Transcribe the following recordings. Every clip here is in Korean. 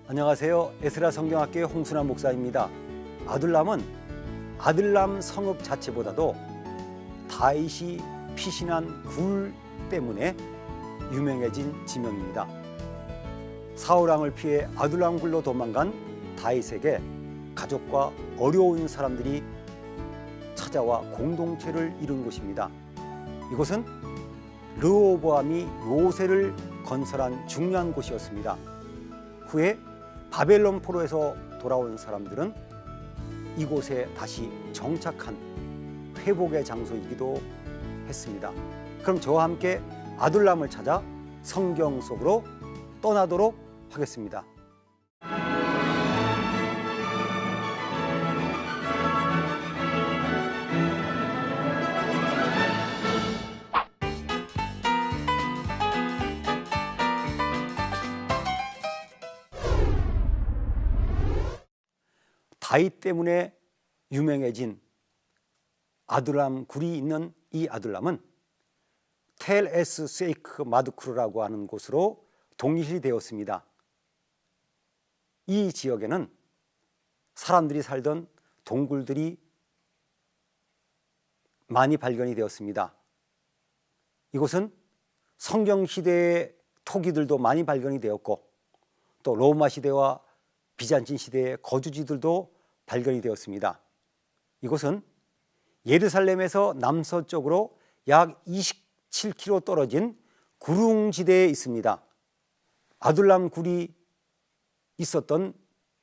안녕하세요. 에스라 성경학교의 홍순환 목사입니다. 아둘람은 아둘람 성읍 자체보다도 다윗이 피신한 굴 때문에 유명해진 지명입니다. 사울왕을 피해 아둘람 굴로 도망간 다윗에게 가족과 어려운 사람들이 찾아와 공동체를 이룬 곳입니다. 이곳은 르호보암이 요새를 건설한 중요한 곳이었습니다. 후에 바벨론 포로에서 돌아온 사람들은 이곳에 다시 정착한 회복의 장소이기도 했습니다. 그럼 저와 함께 아둘람을 찾아 성경 속으로 떠나도록 하겠습니다. 다윗 때문에 유명해진 아둘람 굴이 있는 이 아둘람은 텔 에스 세이크 마드쿠르라고 하는 곳으로 동일시 되었습니다. 이 지역에는 사람들이 살던 동굴들이 많이 발견이 되었습니다. 이곳은 성경 시대의 토기들도 많이 발견이 되었고 또 로마 시대와 비잔틴 시대의 거주지들도 발견이 되었습니다. 이곳은 예루살렘에서 남서쪽으로 약 27km 떨어진 구릉지대에 있습니다. 아둘람 굴이 있었던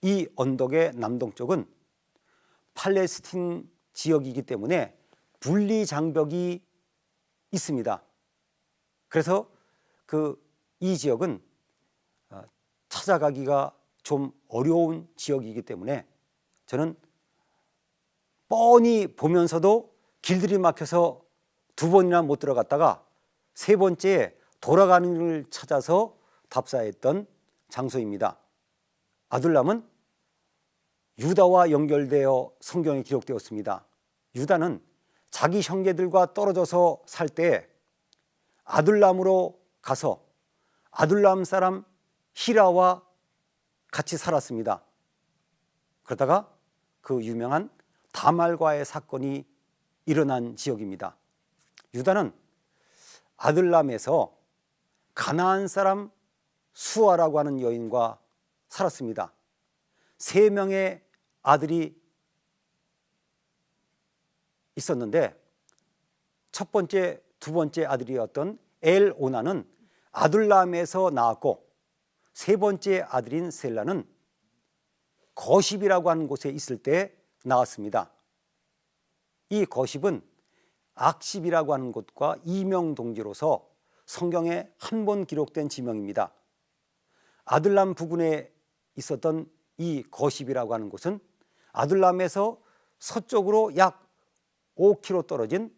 이 언덕의 남동쪽은 팔레스틴 지역이기 때문에 분리 장벽이 있습니다. 그래서 이 지역은 찾아가기가 좀 어려운 지역이기 때문에 저는 뻔히 보면서도 길들이 막혀서 2번이나 못 들어갔다가 3번째에 돌아가는 길을 찾아서 답사했던 장소입니다. 아둘람은 유다와 연결되어 성경에 기록되었습니다. 유다는 자기 형제들과 떨어져서 살 때 아둘람으로 가서 아둘람 사람 히라와 같이 살았습니다. 그러다가 그 유명한 다말과의 사건이 일어난 지역입니다. 유다는 아둘람에서 가나안 사람 수아라고 하는 여인과 살았습니다. 3명의 아들이 있었는데 첫 번째, 2번째 아들이었던 엘오나는 아둘람에서 나왔고 3번째 아들인 셀라는 거십이라고 하는 곳에 있을 때 나왔습니다. 이 거십은 악십이라고 하는 곳과 이명동지로서 성경에 한 번 기록된 지명입니다. 아둘람 부근에 있었던 이 거십이라고 하는 곳은 아둘람에서 서쪽으로 약 5km 떨어진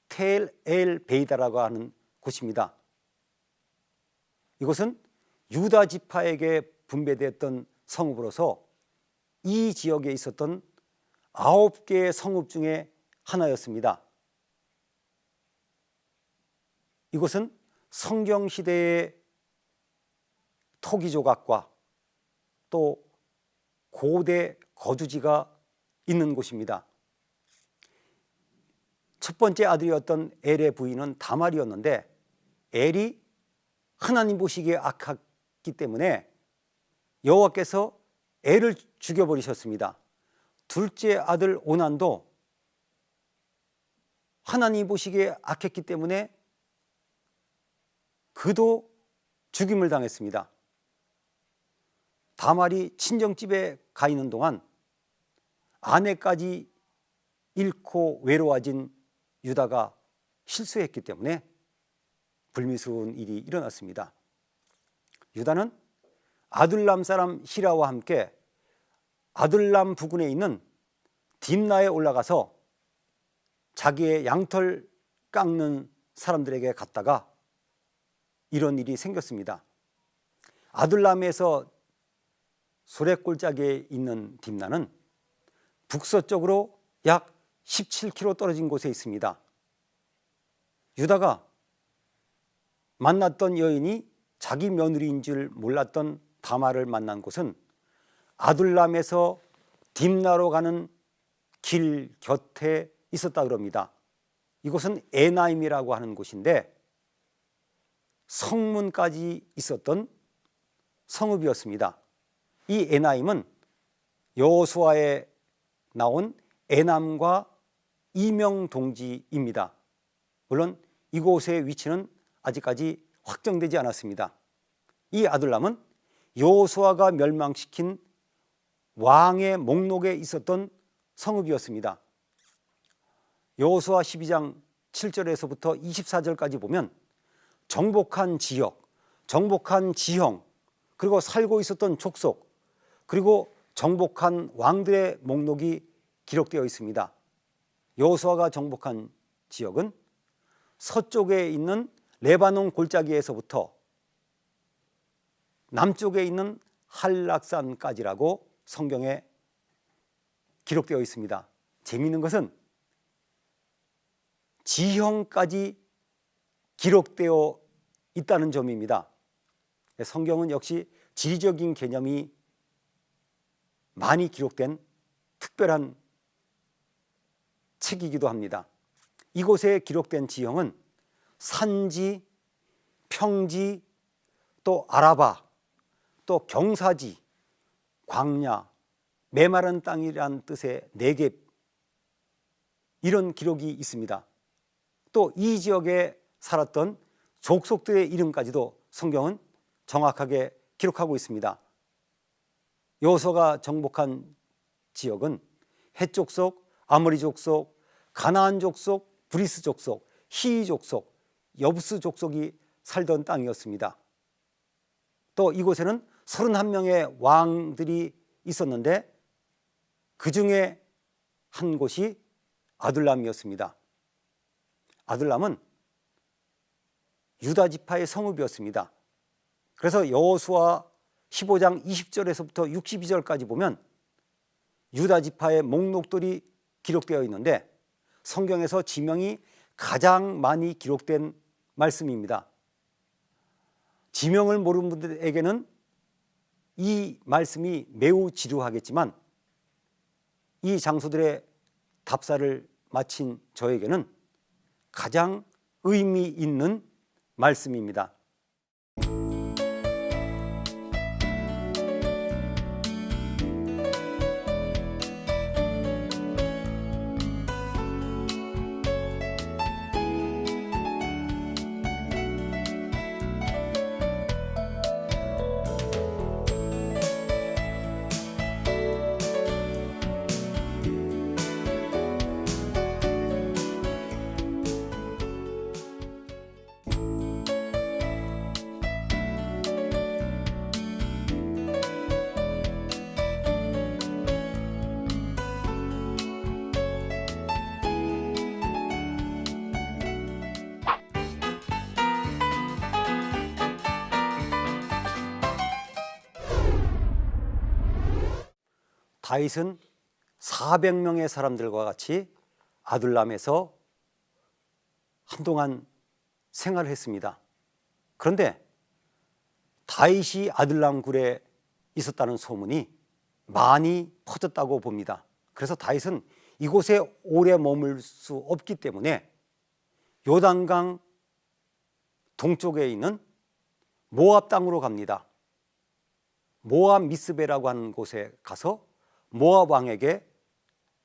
텔 엘 베이다라고 하는 곳입니다. 이곳은 유다 지파에게 분배되었던 성읍으로서 이 지역에 있었던 9개의 성읍 중에 하나였습니다. 이곳은 성경시대의 토기 조각과 또 고대 거주지가 있는 곳입니다. 첫 번째 아들이었던 엘의 부인은 다말이었는데 엘이 하나님 보시기에 악했기 때문에 여호와께서 엘을 죽여버리셨습니다. 둘째 아들 오난도 하나님 보시기에 악했기 때문에 그도 죽임을 당했습니다. 다말이 친정집에 가 있는 동안 아내까지 잃고 외로워진 유다가 실수했기 때문에 불미스러운 일이 일어났습니다. 유다는 아둘람 사람 히라와 함께 아둘람 부근에 있는 딥나에 올라가서 자기의 양털 깎는 사람들에게 갔다가 이런 일이 생겼습니다. 아둘람에서 소래골짜기에 있는 딥나는 북서쪽으로 약 17km 떨어진 곳에 있습니다. 유다가 만났던 여인이 자기 며느리인 줄 몰랐던 다말을 만난 곳은 아둘람에서 딥나로 가는 길 곁에 있었다 그럽니다. 이곳은 에나임이라고 하는 곳인데 성문까지 있었던 성읍이었습니다. 이 에나임은 여호수아에 나온 에남과 이명동지입니다. 물론 이곳의 위치는 아직까지 확정되지 않았습니다. 이 아둘람은 여호수아가 멸망시킨 왕의 목록에 있었던 성읍이었습니다. 여호수아 12장 7절에서부터 24절까지 보면 정복한 지역, 정복한 지형, 그리고 살고 있었던 족속, 그리고 정복한 왕들의 목록이 기록되어 있습니다. 여호수아가 정복한 지역은 서쪽에 있는 레바논 골짜기에서부터 남쪽에 있는 한락산까지라고 성경에 기록되어 있습니다. 재미있는 것은 지형까지 기록되어 있다는 점입니다. 성경은 역시 지리적인 개념이 많이 기록된 특별한 책이기도 합니다. 이곳에 기록된 지형은 산지, 평지, 또 아라바, 또 경사지, 광야, 메마른 땅이란 뜻의 네겝, 이런 기록이 있습니다. 또 이 지역에 살았던 족속들의 이름까지도 성경은 정확하게 기록하고 있습니다. 여호수아가 정복한 지역은 헷 족속, 아모리 족속, 가나안 족속, 브리스 족속, 히위 족속, 여부스 족속이 살던 땅이었습니다. 또 이곳에는 31명의 왕들이 있었는데 그 중에 한 곳이 아둘람이었습니다. 아둘람은 유다 지파의 성읍이었습니다. 그래서 여호수아 15장 20절에서부터 62절까지 보면 유다 지파의 목록들이 기록되어 있는데 성경에서 지명이 가장 많이 기록된 말씀입니다. 지명을 모르는 분들에게는 이 말씀이 매우 지루하겠지만 이 장소들의 답사를 마친 저에게는 가장 의미 있는 말씀입니다. 다윗은 400명의 사람들과 같이 아둘람에서 한동안 생활을 했습니다. 그런데 다윗이 아둘람 굴에 있었다는 소문이 많이 퍼졌다고 봅니다. 그래서 다윗은 이곳에 오래 머물 수 없기 때문에 요단강 동쪽에 있는 모압 땅으로 갑니다. 모압 미스베라고 하는 곳에 가서 모압 왕에게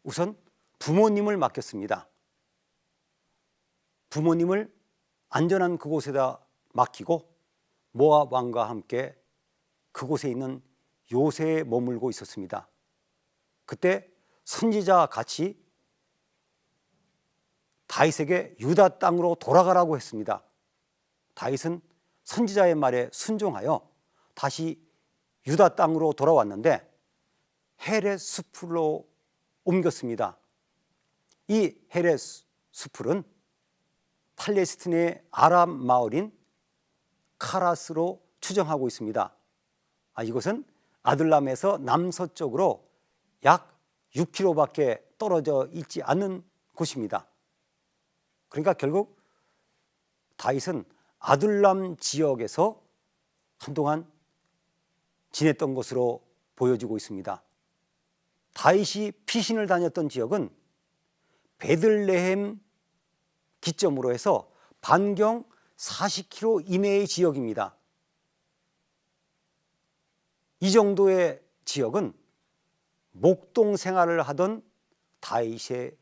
우선 부모님을 맡겼습니다. 부모님을 안전한 그곳에다 맡기고 모압 왕과 함께 그곳에 있는 요새에 머물고 있었습니다. 그때 선지자 같이 다윗에게 유다 땅으로 돌아가라고 했습니다. 다윗은 선지자의 말에 순종하여 다시 유다 땅으로 돌아왔는데 헤렛 수풀로 옮겼습니다. 이 헤렛 수풀은 팔레스틴의 아랍 마을인 카라스로 추정하고 있습니다. 이것은 아둘람에서 남서쪽으로 약 6km밖에 떨어져 있지 않은 곳입니다. 그러니까 결국 다윗은 아둘람 지역에서 한동안 지냈던 것으로 보여지고 있습니다. 다윗이 피신을 다녔던 지역은 베들레헴 기점으로 해서 반경 40km 이내의 지역입니다. 이 정도의 지역은 목동 생활을 하던 다윗의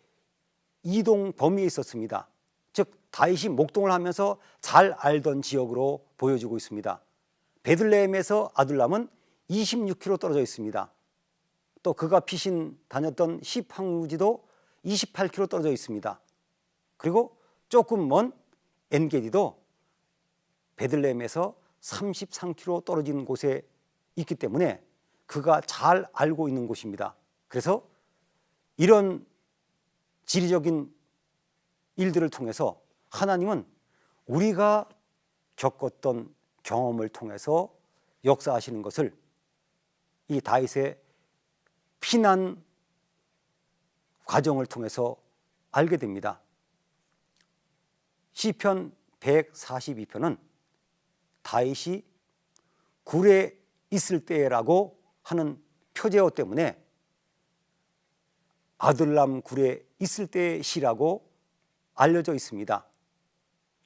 이동 범위에 있었습니다. 즉 다윗이 목동을 하면서 잘 알던 지역으로 보여지고 있습니다. 베들레헴에서 아둘람은 26km 떨어져 있습니다. 또 그가 피신 다녔던 시팡루지도 28km 떨어져 있습니다. 그리고 조금 먼 엔게디도 베들레헴에서 33km 떨어진 곳에 있기 때문에 그가 잘 알고 있는 곳입니다. 그래서 이런 지리적인 일들을 통해서 하나님은 우리가 겪었던 경험을 통해서 역사하시는 것을 이 다윗의 피난 과정을 통해서 알게 됩니다. 시편 142편은 다윗이 굴에 있을 때라고 하는 표제어 때문에 아둘람 굴에 있을 때의 시라고 알려져 있습니다.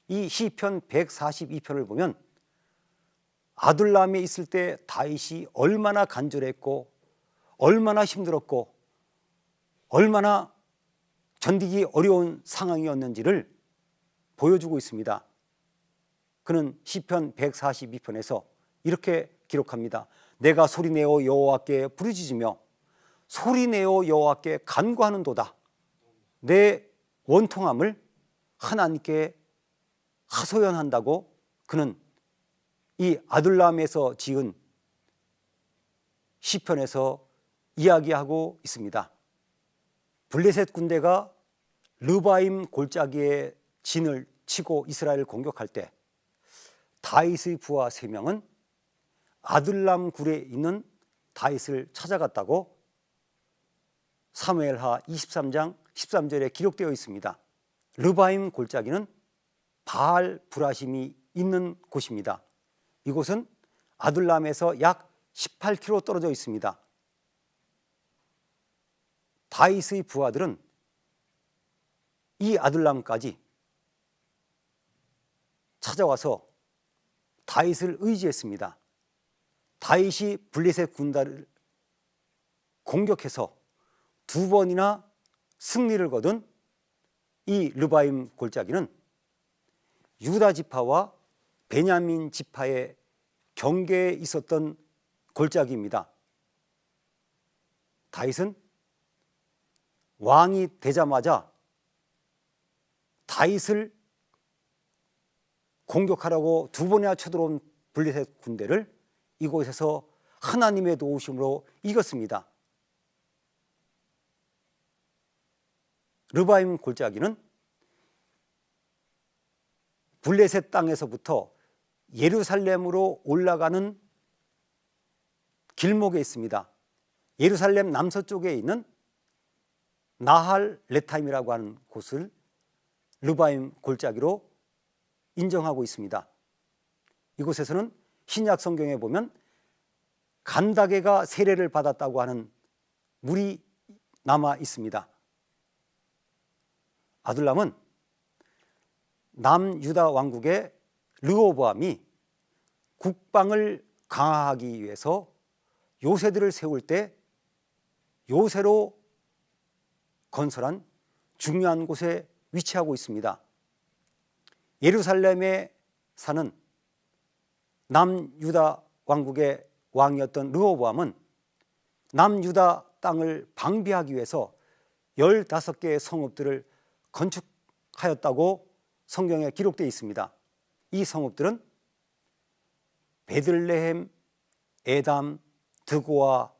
이 시편 142편을 보면 아둘람에 있을 때 다윗이 얼마나 간절했고 얼마나 힘들었고 얼마나 견디기 어려운 상황이었는지를 보여주고 있습니다. 그는 시편 142편에서 이렇게 기록합니다. 내가 소리내어 여호와께 부르짖으며 소리내어 여호와께 간구하는도다. 내 원통함을 하나님께 하소연한다고 그는 이 아둘람에서 지은 시편에서 이야기하고 있습니다. 블레셋 군대가 르바임 골짜기에 진을 치고 이스라엘을 공격할 때 다윗의 부하 3명은 아둘람 굴에 있는 다윗을 찾아갔다고 사무엘하 23장 13절에 기록되어 있습니다. 르바임 골짜기는 바알 브라심이 있는 곳입니다. 이곳은 아둘람에서 약 18km 떨어져 있습니다. 다윗의 부하들은 이 아둘람까지 찾아와서 다윗을 의지했습니다. 다윗이 블레셋 군단을 공격해서 2번이나 승리를 거둔 이 르바임 골짜기는 유다 지파와 베냐민 지파의 경계에 있었던 골짜기입니다. 다윗은 왕이 되자마자 다윗을 공격하라고 2번이나 쳐들어온 블레셋 군대를 이곳에서 하나님의 도우심으로 이겼습니다. 르바임 골짜기는 블레셋 땅에서부터 예루살렘으로 올라가는 길목에 있습니다. 예루살렘 남서쪽에 있는 나할 레타임이라고 하는 곳을 르바임 골짜기로 인정하고 있습니다. 이곳에서는 신약 성경에 보면 간다게가 세례를 받았다고 하는 물이 남아 있습니다. 아둘람은 남유다 왕국의 르호보암이 국방을 강화하기 위해서 요새들을 세울 때 요새로 건설한 중요한 곳에 위치하고 있습니다. 예루살렘에 사는 남유다 왕국의 왕이었던 르호보암은 남유다 땅을 방비하기 위해서 15개의 성읍들을 건축하였다고 성경에 기록되어 있습니다. 이 성읍들은 베들레헴, 에담, 드고아,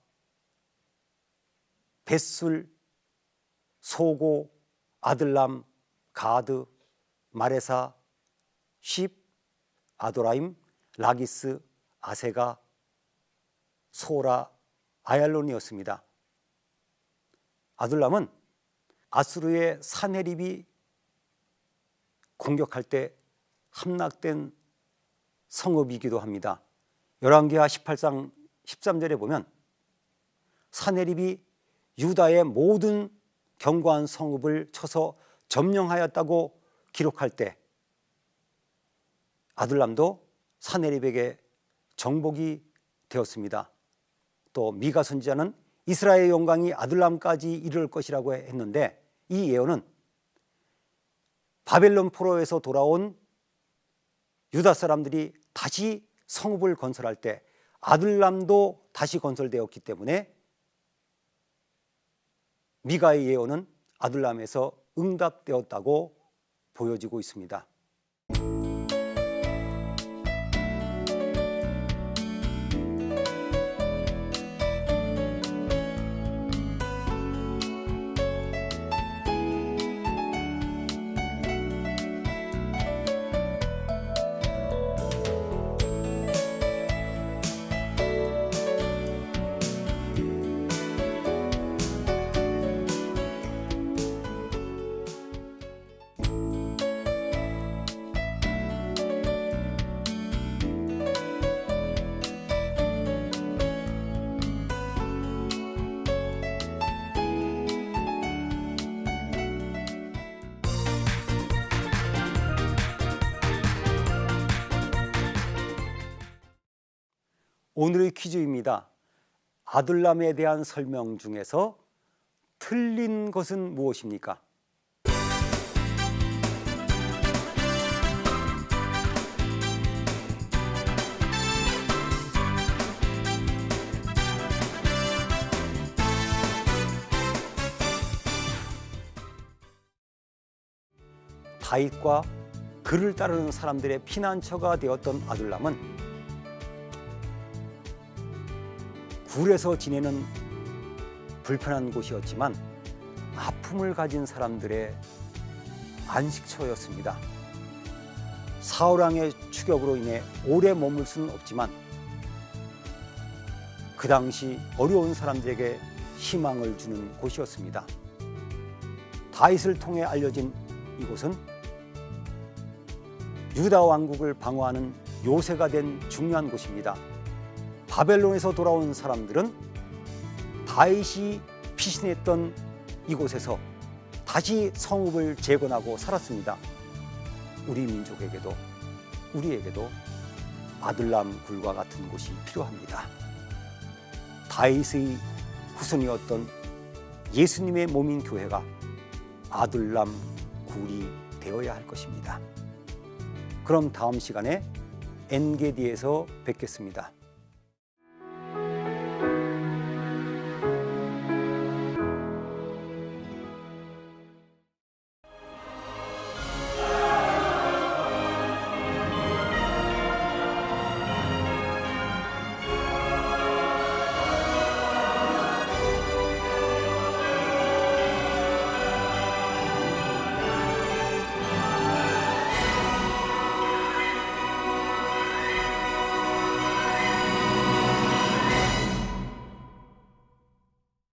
벳술, 소고, 아들람, 가드, 마레사, 쉿, 아도라임, 라기스, 아세가, 소라, 아얄론이었습니다. 아둘람은 아수르의 사네립이 공격할 때 함락된 성읍이기도 합니다. 열왕기하 18장 13절에 보면 사내립이 유다의 모든 견고한 성읍을 쳐서 점령하였다고 기록할 때 아둘람도 사내립에게 정복이 되었습니다. 또 미가 선지자는 이스라엘의 영광이 아둘람까지 이를 것이라고 했는데, 이 예언은 바벨론 포로에서 돌아온 유다 사람들이 다시 성읍을 건설할 때 아둘람도 다시 건설되었기 때문에 미가의 예언은 아둘람에서 응답되었다고 보여지고 있습니다. 오늘의 퀴즈입니다. 아둘람에 대한 설명 중에서 틀린 것은 무엇입니까? 다윗과 그를 따르는 사람들의 피난처가 되었던 아둘람은 굴에서 지내는 불편한 곳이었지만 아픔을 가진 사람들의 안식처였습니다. 사울왕의 추격으로 인해 오래 머물 수는 없지만 그 당시 어려운 사람들에게 희망을 주는 곳이었습니다. 다윗을 통해 알려진 이곳은 유다 왕국을 방어하는 요새가 된 중요한 곳입니다. 바벨론에서 돌아온 사람들은 다윗이 피신했던 이곳에서 다시 성읍을 재건하고 살았습니다. 우리 민족에게도, 우리에게도 아둘람 굴과 같은 곳이 필요합니다. 다윗의 후손이었던 예수님의 몸인 교회가 아둘람 굴이 되어야 할 것입니다. 그럼 다음 시간에 엔게디에서 뵙겠습니다.